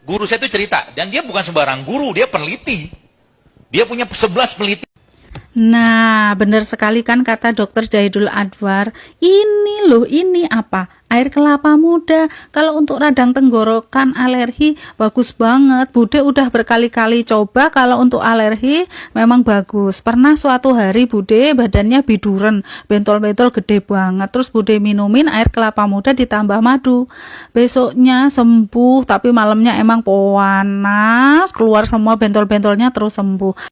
Guru saya itu cerita, dan dia bukan sembarang guru, dia peneliti. Dia punya 11 peneliti. Nah, benar sekali kan kata Dokter Jahidul Adwar. Ini loh, ini apa? Air kelapa muda. Kalau untuk radang tenggorokan, alergi, bagus banget. Bude udah berkali-kali coba. Kalau untuk alergi, memang bagus. Pernah suatu hari Bude badannya biduren, bentol-bentol gede banget. Terus Bude minumin air kelapa muda ditambah madu. Besoknya sembuh, tapi malamnya emang panas. Keluar semua bentol-bentolnya terus sembuh.